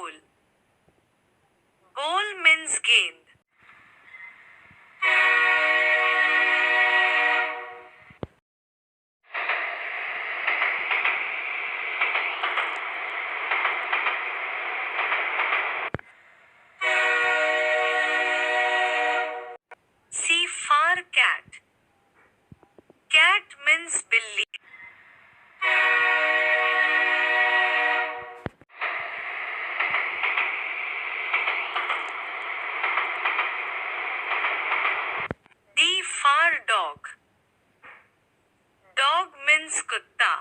goal. Goal means gained. C for cat. Cat means billy. D for dog. Dog means kutta.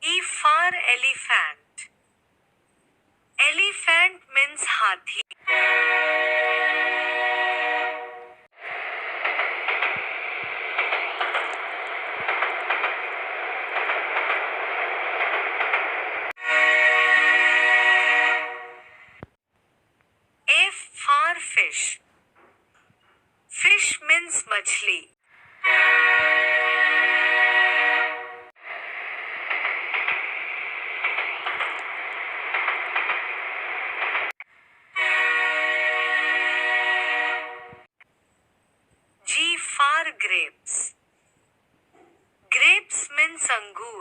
E for elephant. Elephant means hathi. F for fish. Fish means machli. G for grapes. Grapes means angur.